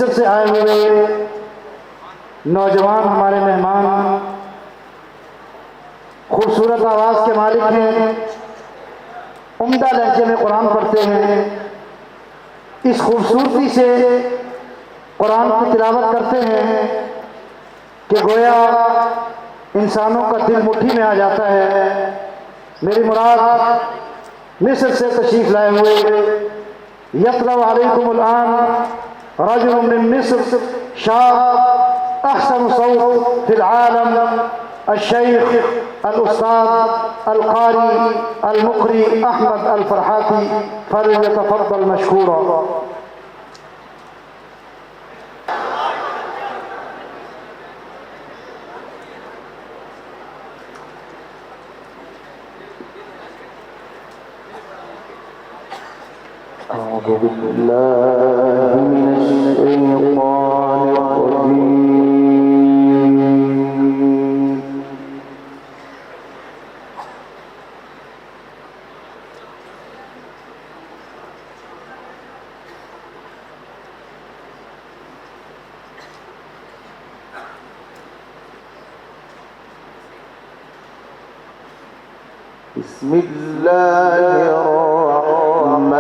मिस्र से आए हुए नौजवान हमारे मेहमान खूबसूरत आवाज़ के मालिक हैं, उम्दा लहजे में कुरान पढ़ते हैं, इस खूबसूरती से कुरान की तिलावत करते हैं कि गोया इंसानों का दिल मुट्ठी में आ जाता है। मेरी मुराद मिस्र से तशरीफ़ लाए हुए यतलू अलैकुमुल आन रजुल मिन मिस्र शाब अहसन सौत फिल आलम अल-शेख अल-उस्ताद अल-कारी अल-मुक़री अहमद अल-फरहाती फलियतफ़द्दल मशकूरा। أعوذ بالله من الشيطان الرجيم بسم الله الرحمن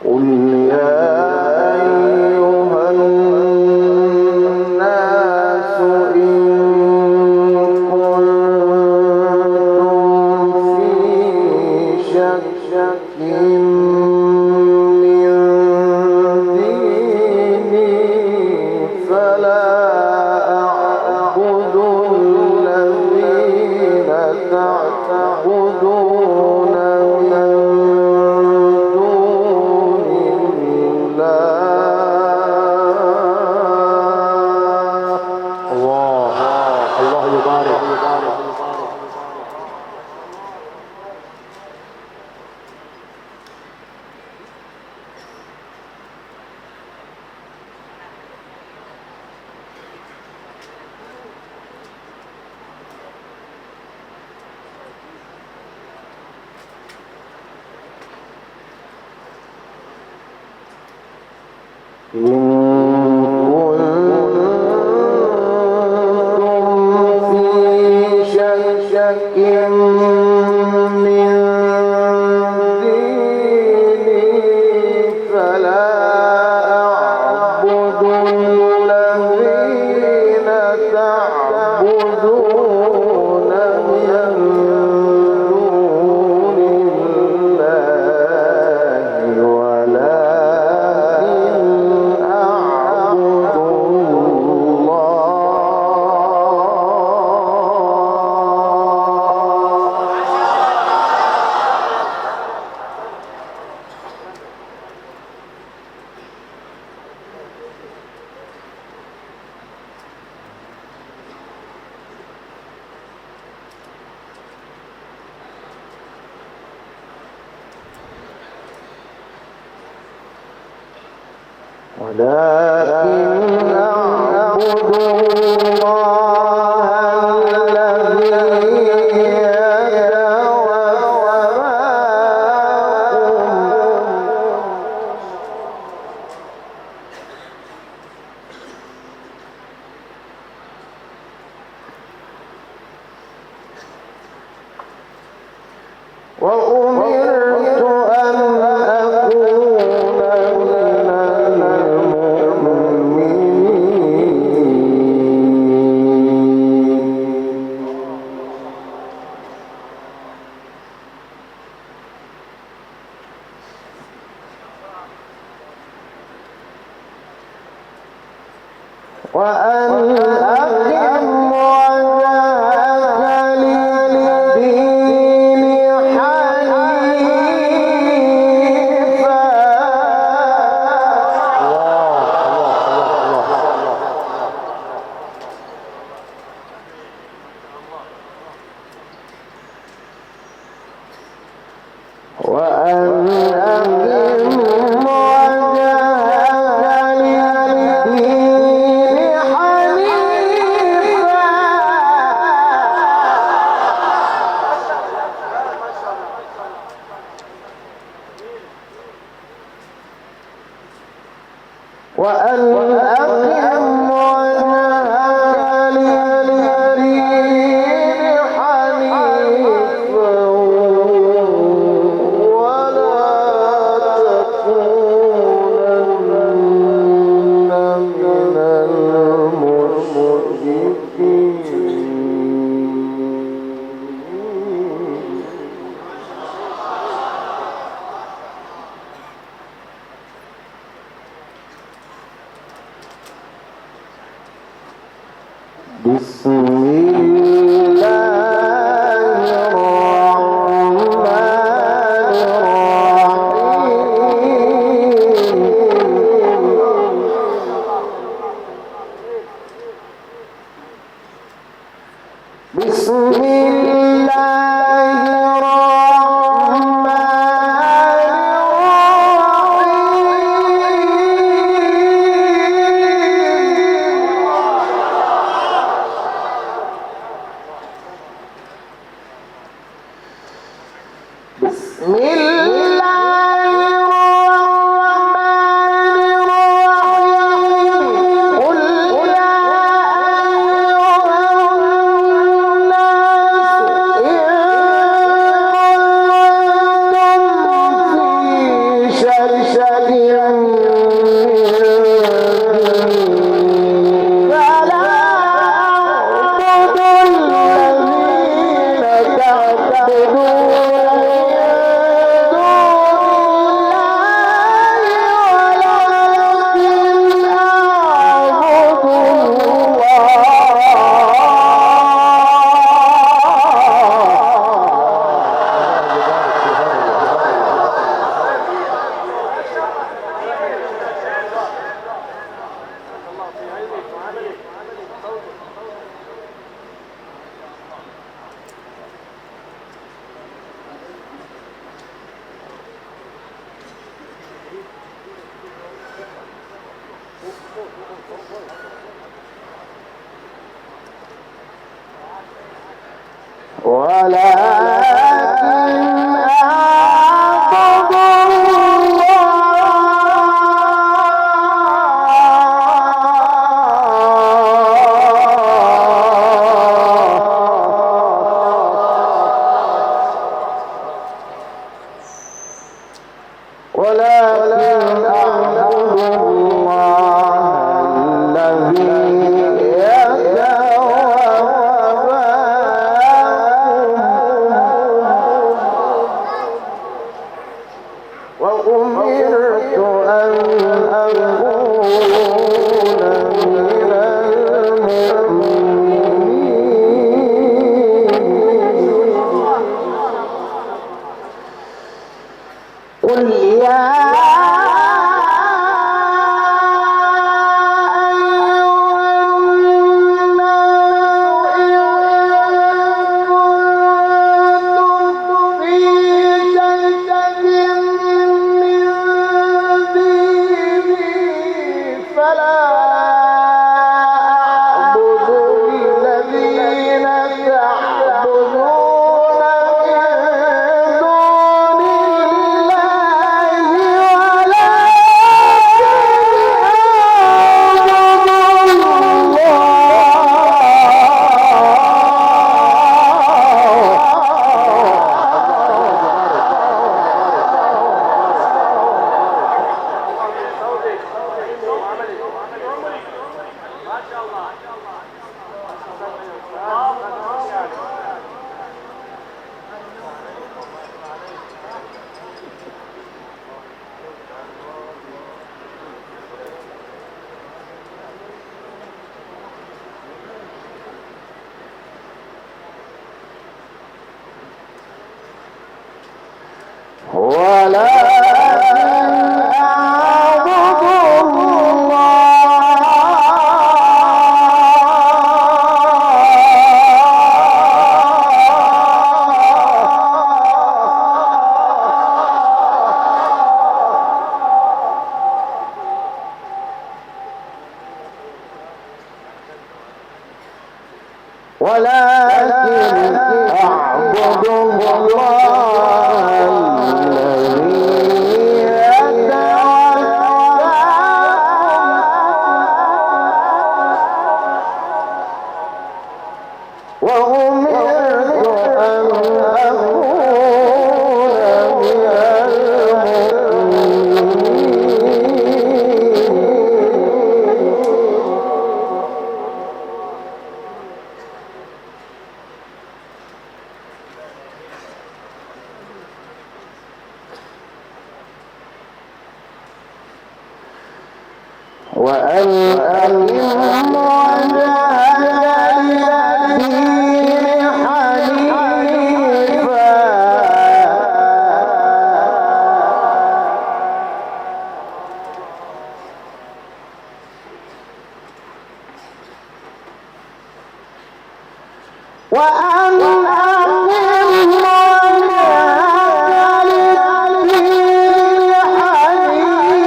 قل يا أيها الناس إن كنتم في شك من ديني فلا أعبد الذين تعبدون ولكن أعبد الله الذي يتوفاكم وأمرت أن أكون من وأن أقم وجهك للدين حنيفا بسم الله الرحمن الرحيم بسم الله بسم الله الرحمن الرحيم قل يا أيها الناس إن كنتم في شك فلا أعبد الذين تعبدون ولكن أعبد الله الذي وأمرت أن أكون من المؤمنين قل يا ولكن أعبد الله الذي يتوفاكم وأمرت أن أكون من المؤمنين وأن أقم وجهك للدين حنيفا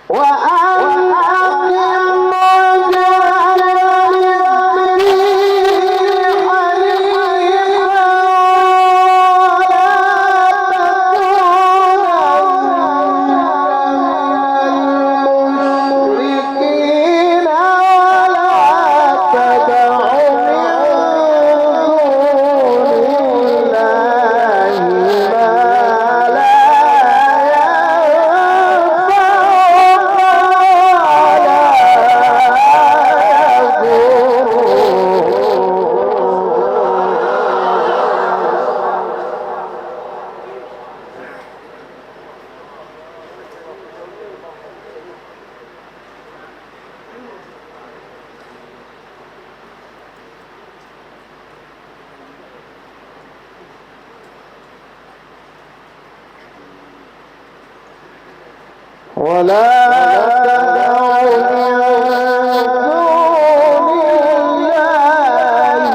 وأن أقم وجهك للدين حنيفا ولا تدع من دون الله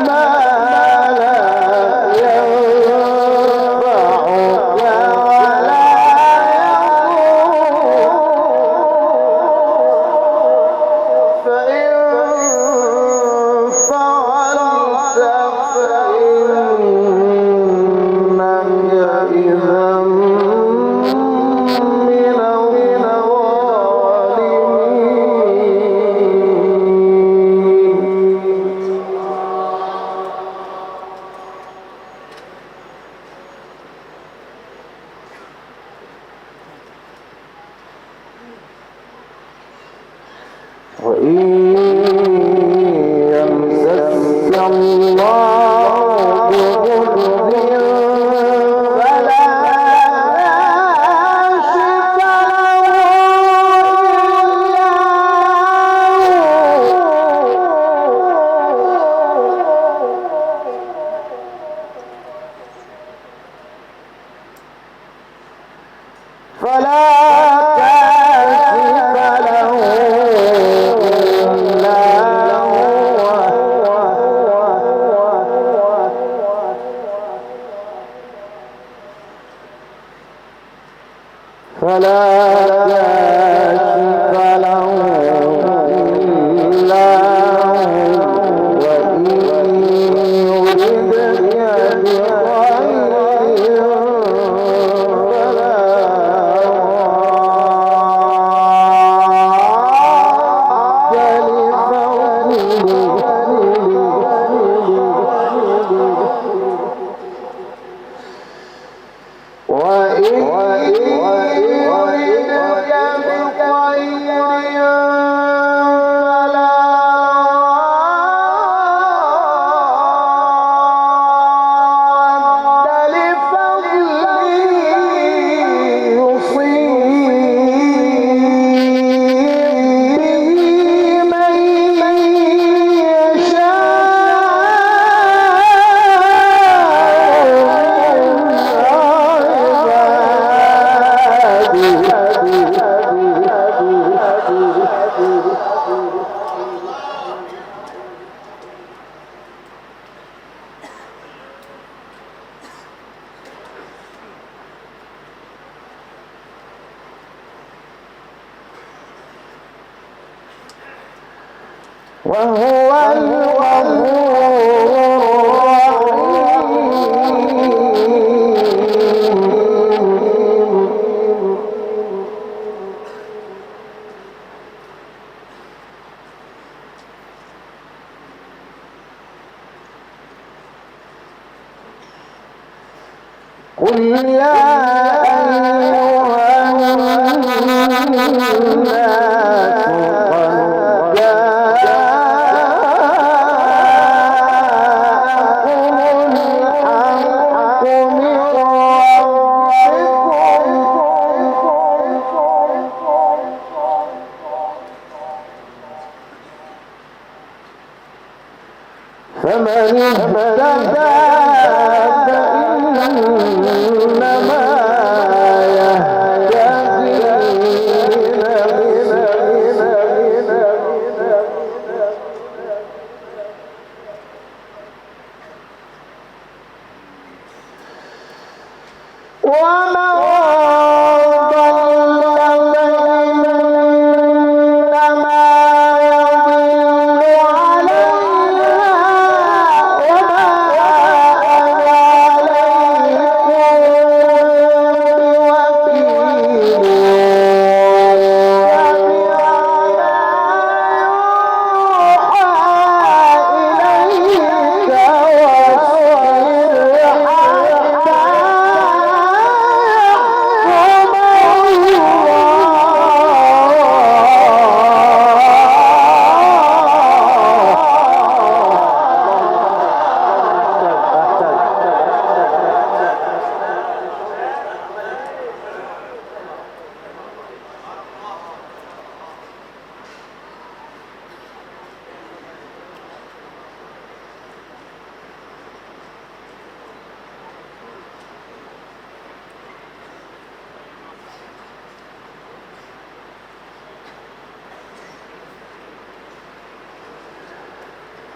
ما لا ينفعك ولا يضرك فإن فعلت فإنك إذا وإن يمسسك الله بضر فلا كاشف له إلا فلا كاشف له إلا وإن يردك بخير فلا راد لفضله وإن وهو قل يا أيها الناس قد جاءكم الحق من ربكم فمن تقي فإن الله بصير بما يعملون.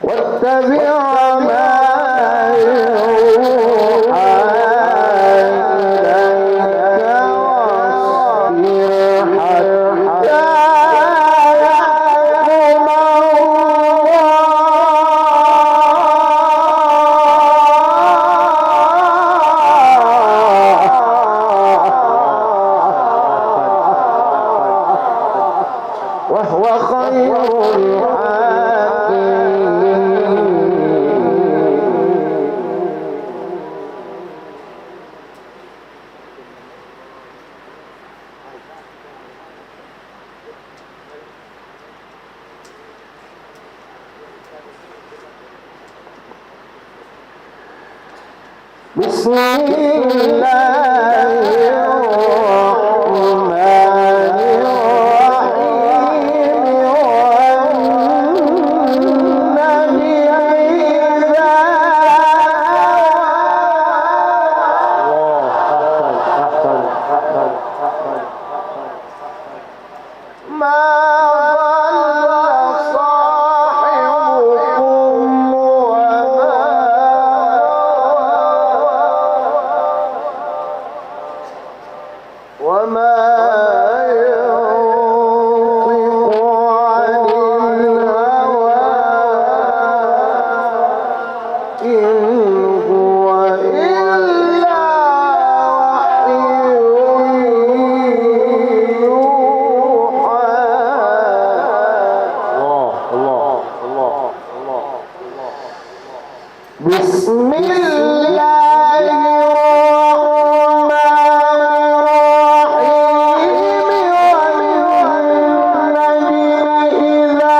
واتبع ما يوحى إليك واصبر حتى يحكم الله وهو خير بسم الله الرحمن الرحيم والنبي إذا ما ضل صاحبكم وما ينطق عن الهوى إن هو إلا وحي يوحى بسم الله الرحمن الرحيم والنبي إذا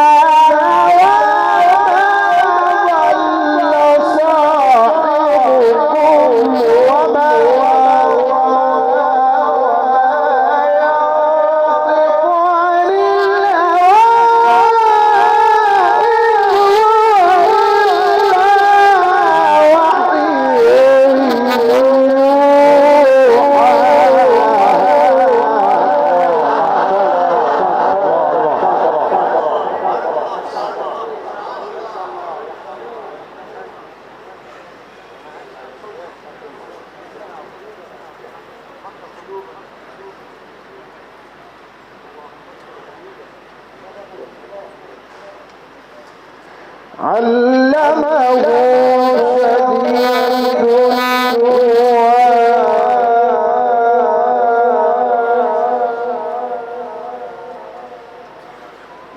ضل صاحبكم وما ينطق عن علمه شديد القوى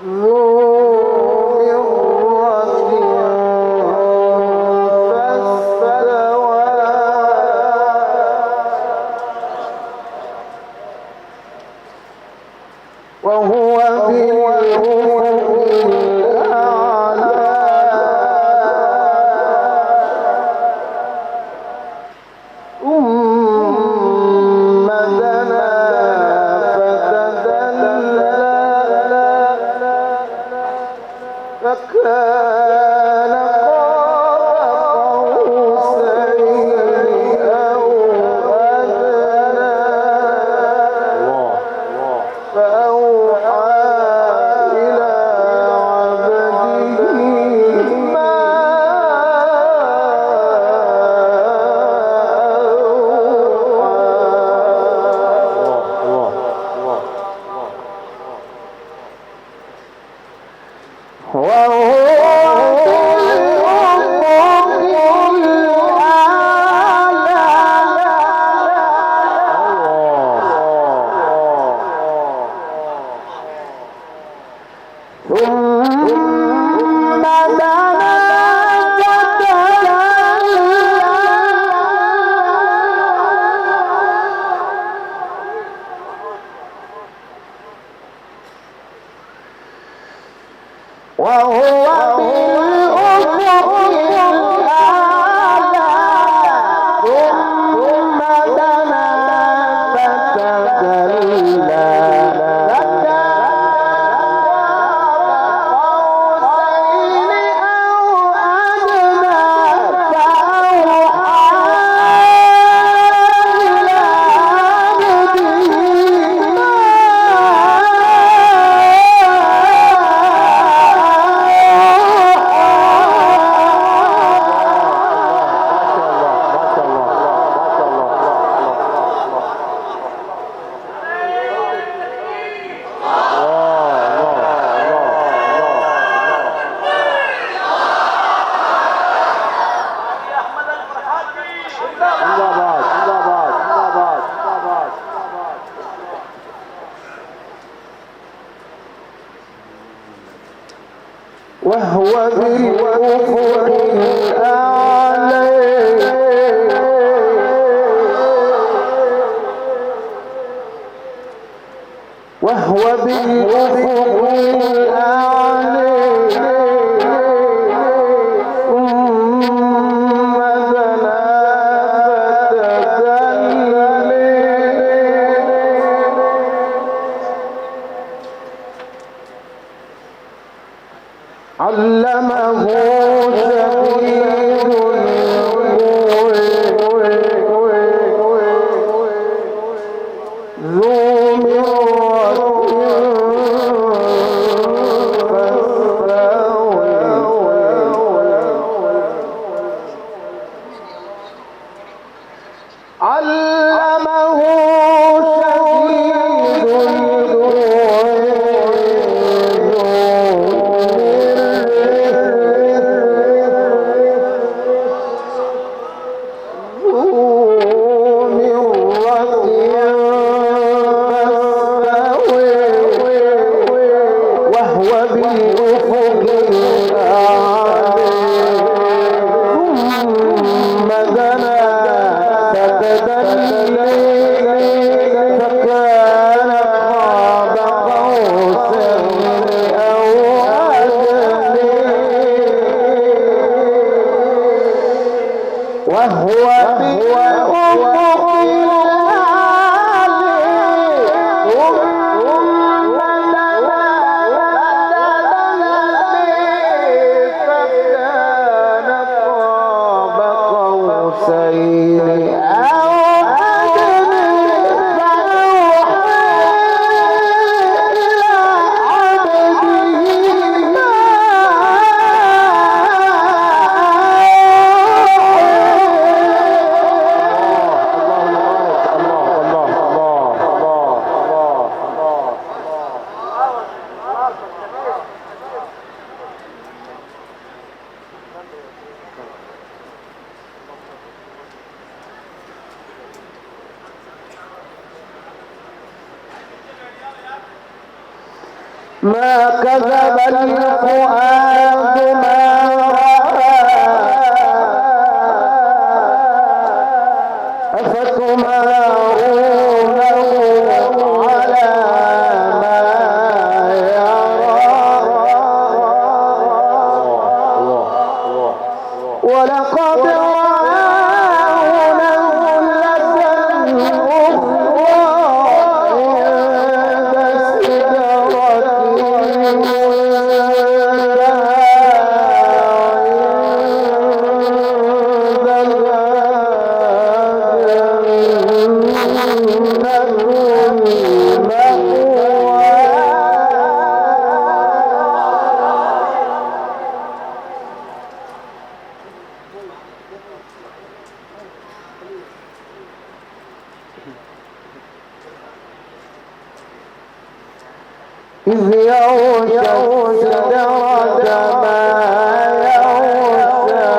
ذو مرة فاستوى وهو بالأفق الأعلى وهو بالأفق الأعلى وهو بالأفق الأعلى ثم دنا فتدلي علمه شديد القوى ذو مرة علمه شديد وهو بالأفق الأعلى ثم دنا فتدلي فكان قاب قوسين أو أدنى وهو بالأفق الأعلى ثم دنا فكان قاب قوسين أو أدنى فأوحى إلى عبده ما كذب الفؤاد ما رأى أفتمارونه على ما يرى ولقد رآه نزلة أخرى عند سدرة إذ يغشى السدرة ما يغشى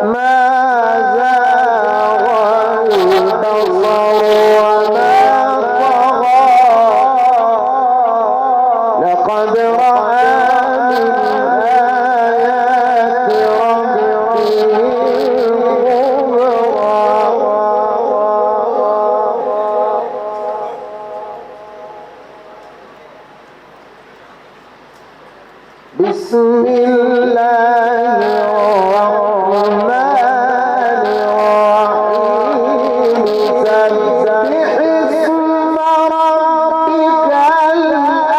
ما زاغ البصر وما طغى لقد رأى من آيات ربه الكبرى بسم الله الرحمن الرحيم سبح اسم ربك الأعلى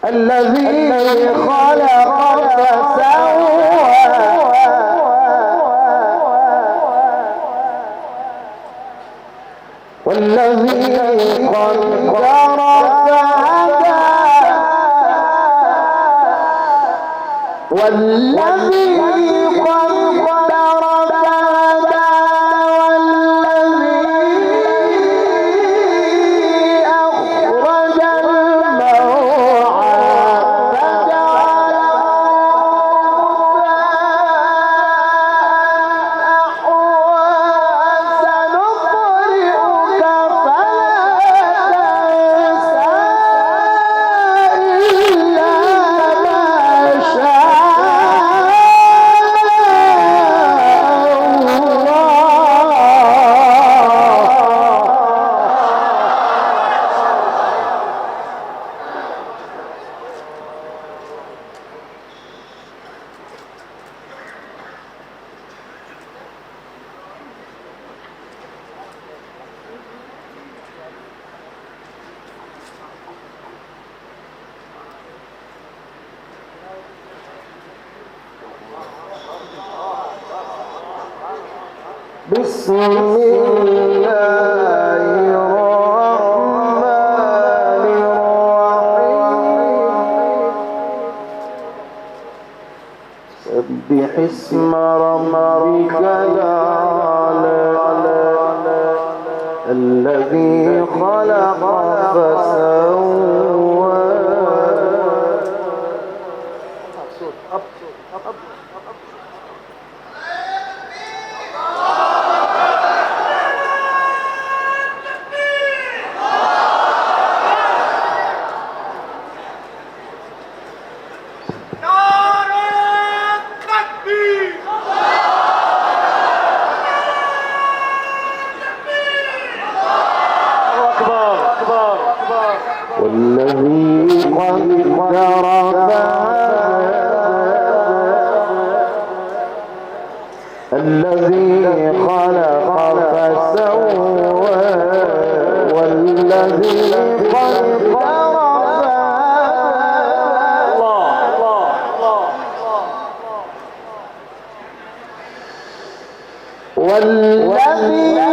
الذي خلق فسوى والذي قدر فهدى والذي قدر فهدى والذي أخرج المرعى فجعله سنقرئك بسم الله الرحمن الرحيم سبح اسم ربك الأعلى الذي خلق فسوى والذي قدر الذي خلق فسوى والذي قدر والذي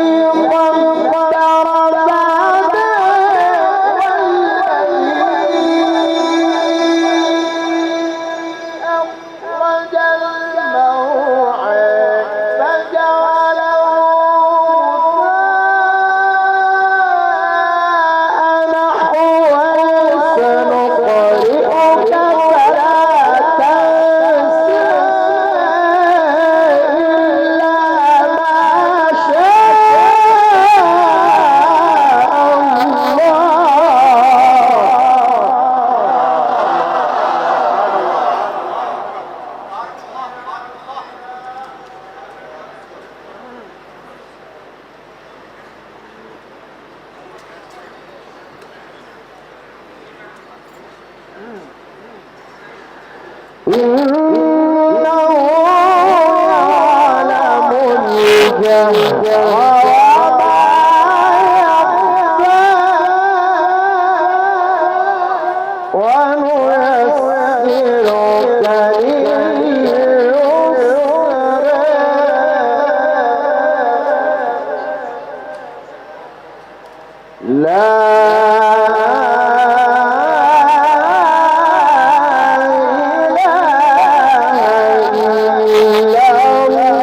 إنه يعلم الجهر وما يخفى ونيسرك لليسرى لا إله إلا الله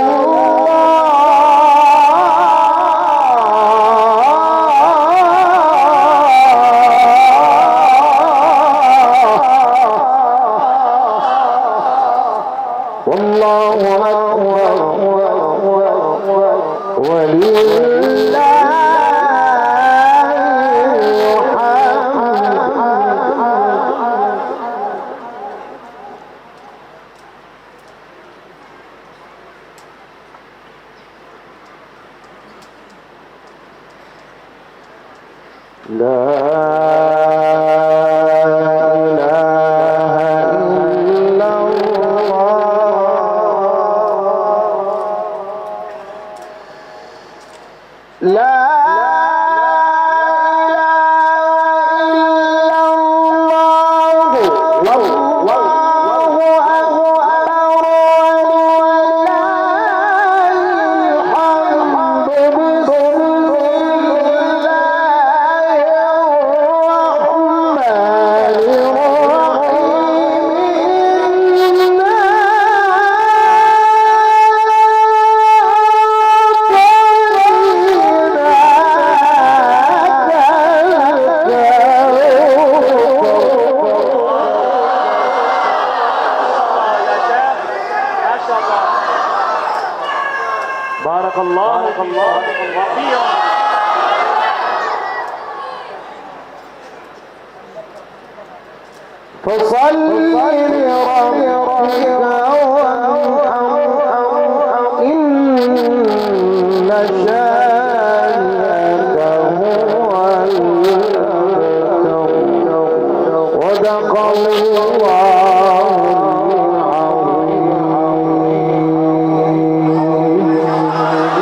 لربك